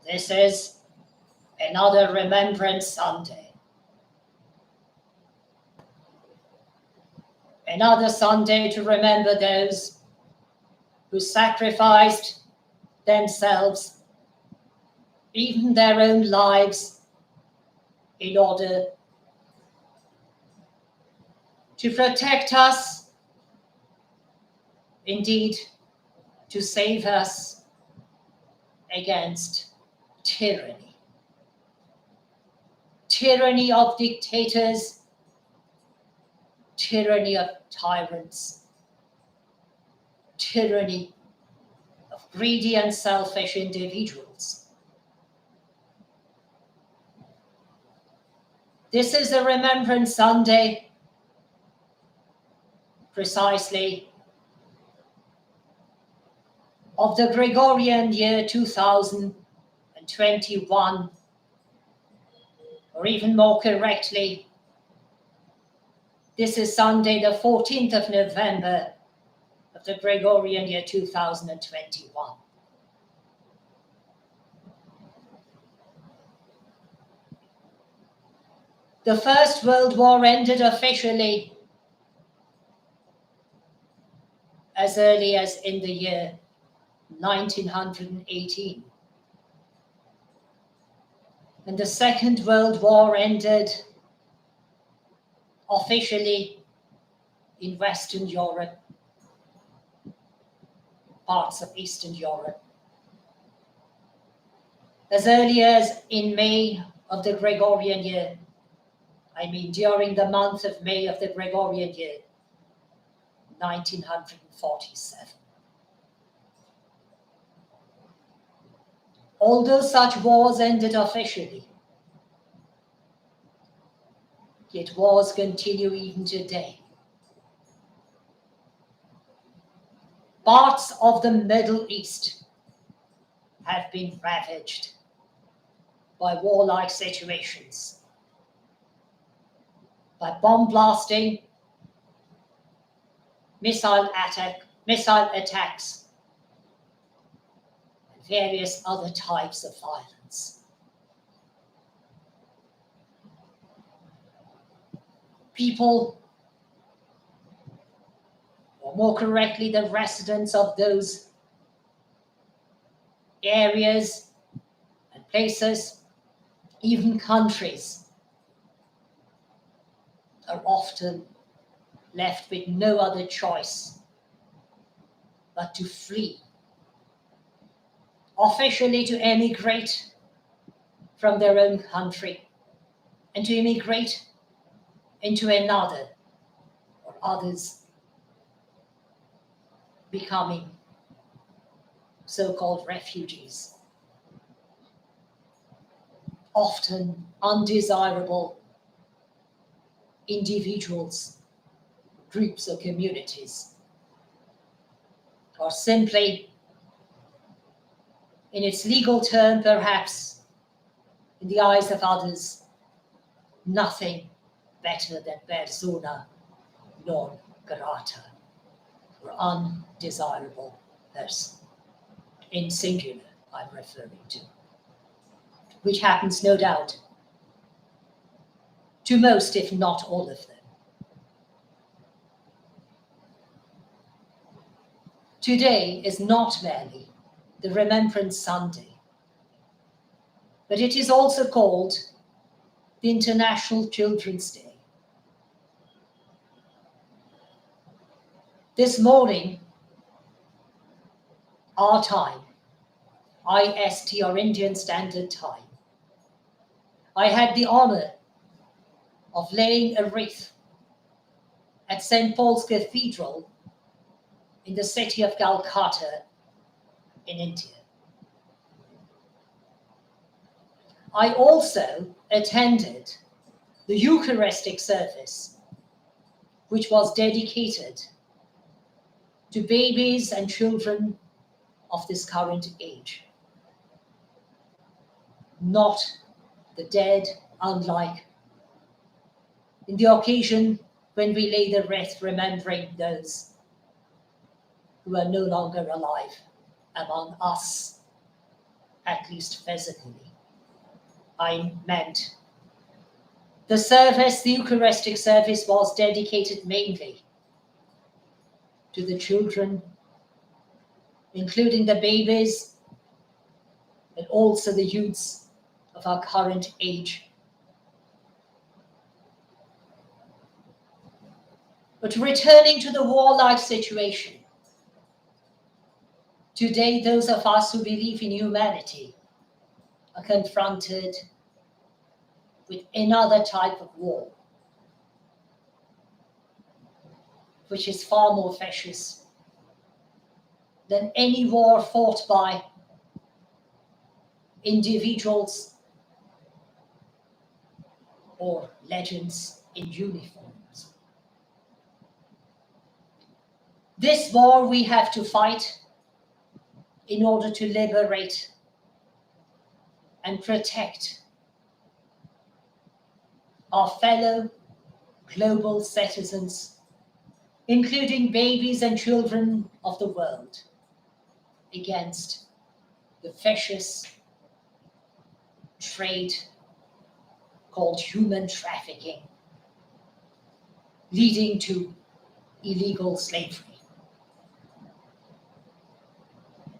This is another Remembrance Sunday. Another Sunday to remember those who sacrificed themselves, even their own lives, in order to protect us, indeed, to save us against tyranny. Tyranny of dictators, tyranny of tyrants, tyranny of greedy and selfish individuals. This is a Remembrance Sunday, precisely, of the Gregorian year 2021, or even more correctly, this is Sunday, the 14th of November of the Gregorian year 2021. The First World War ended officially as early as in the year 1918. And the Second World War ended officially in Western Europe, parts of Eastern Europe, as early as in May of the Gregorian year, during the month of May of the Gregorian year, 1947. Although such wars ended officially, yet wars continue even today. Parts of the Middle East have been ravaged by warlike situations, by bomb blasting, missile attacks, and various other types of violence. People, or more correctly, the residents of those areas and places, even countries, are often left with no other choice but to flee, officially to emigrate from their own country and to immigrate into another, or others becoming so-called refugees, often undesirable individuals, groups or communities, or simply, in its legal term perhaps, in the eyes of others, nothing better than persona non grata, or undesirable person. In singular, I'm referring to, which happens, no doubt, to most, if not all of them. Today is not merely the Remembrance Sunday, but it is also called the International Children's Day. This morning, our time, IST or Indian Standard Time, I had the honor of laying a wreath at St. Paul's Cathedral in the city of Calcutta in India. I also attended the Eucharistic service, which was dedicated to babies and children of this current age, not the dead, unlike in the occasion when we lay the wreath remembering those who are no longer alive among us, at least physically. I meant the service, the Eucharistic service, was dedicated mainly to the children, including the babies, and also the youths of our current age. But returning to the warlike situation, today those of us who believe in humanity are confronted with another type of war, which is far more vicious than any war fought by individuals or legends in uniforms. This war we have to fight in order to liberate and protect our fellow global citizens, including babies and children of the world, against the vicious trade called human trafficking, leading to illegal slavery.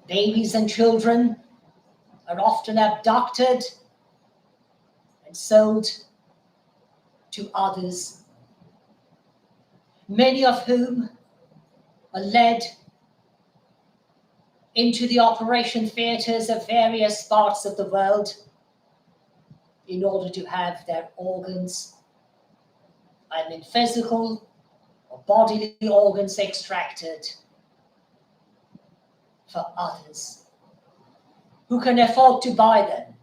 Babies and children are often abducted and sold to others, many of whom are led into the operation theatres of various parts of the world in order to have their organs, I mean physical or bodily organs, extracted for others who can afford to buy them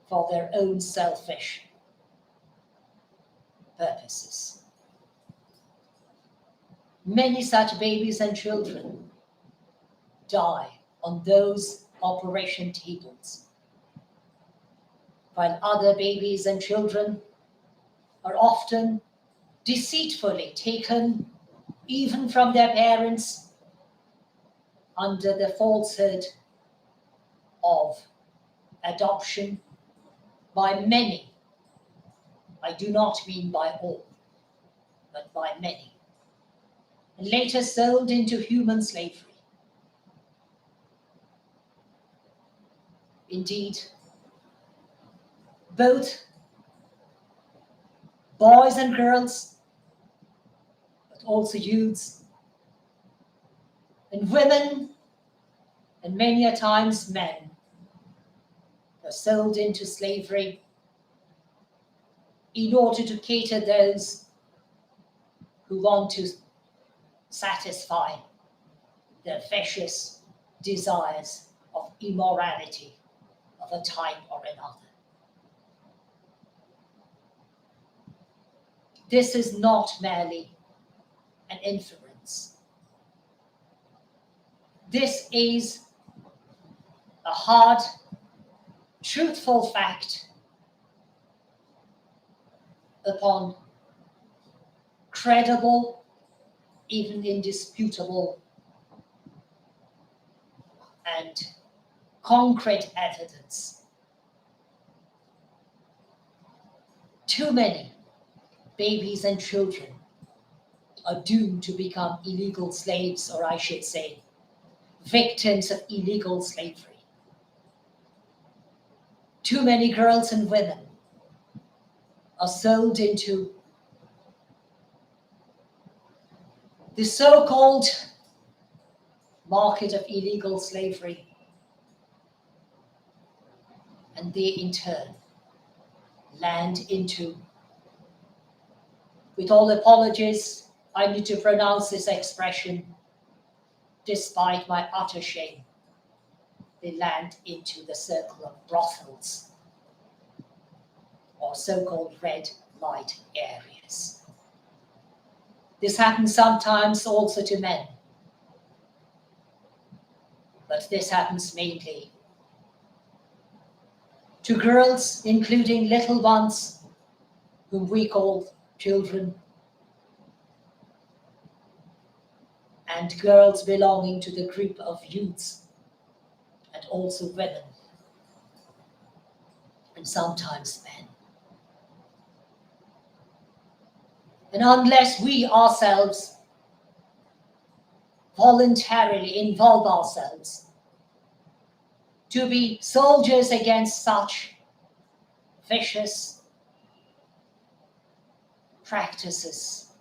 for their own selfish purposes. Many such babies and children die on those operation tables, while other babies and children are often deceitfully taken even from their parents under the falsehood of adoption by many. I do not mean by all, but by many, and later sold into human slavery. Indeed, both boys and girls, but also youths and women, and many a times men, are sold into slavery in order to cater those who want to satisfy their vicious desires of immorality of a type or another. This is not merely an inference. This is a hard, truthful fact upon credible, even indisputable, and concrete evidence. Too many babies and children are doomed to become illegal slaves, or I should say, victims of illegal slavery. Too many girls and women are sold into the so-called market of illegal slavery, and they in turn land into, with all apologies, I need to pronounce this expression despite my utter shame, they land into the circle of brothels, or so-called red light areas. This happens sometimes also to men, but this happens mainly to girls, including little ones whom we call children, and girls belonging to the group of youths and and also women, and sometimes men. And unless we ourselves voluntarily involve ourselves to be soldiers against such vicious practices,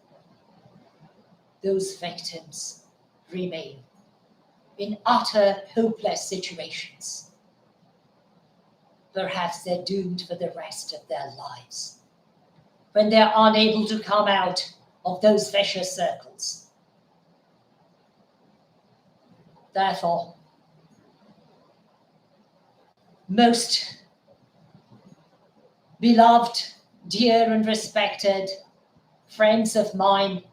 those victims remain in utter hopeless situations. Perhaps they're doomed for the rest of their lives when they're unable to come out of those vicious circles. Therefore, most beloved, dear and respected friends of mine,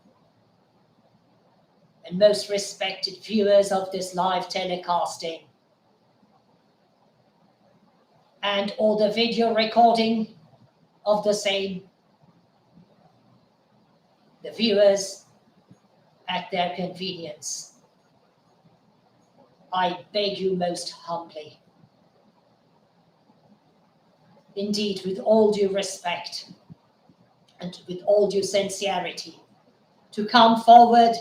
and most respected viewers of this live telecasting, and or the video recording of the same, the viewers at their convenience, I beg you most humbly, indeed with all due respect and with all due sincerity, to come forward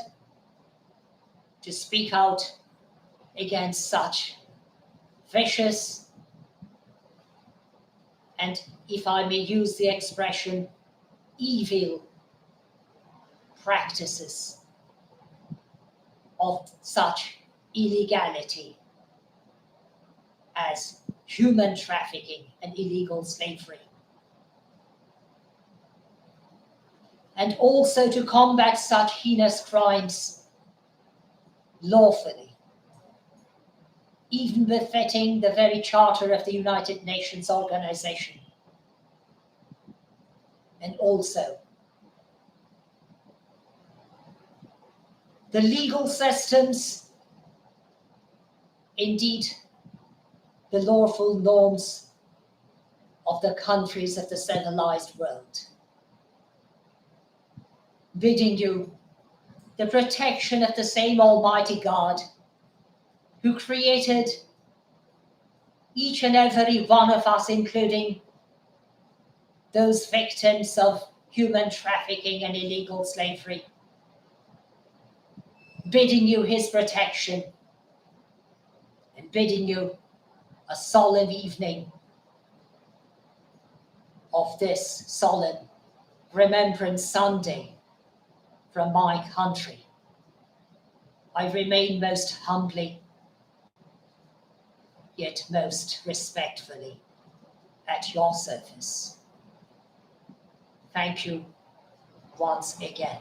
to speak out against such vicious and, if I may use the expression, evil practices of such illegality as human trafficking and illegal slavery. And also to combat such heinous crimes lawfully, even befitting the very charter of the United Nations organization. And also the legal systems, indeed the lawful norms of the countries of the civilized world, bidding you the protection of the same Almighty God who created each and every one of us, including those victims of human trafficking and illegal slavery, bidding you his protection and bidding you a solemn evening of this solemn Remembrance Sunday from my country. I remain most humbly, yet most respectfully at your service. Thank you once again.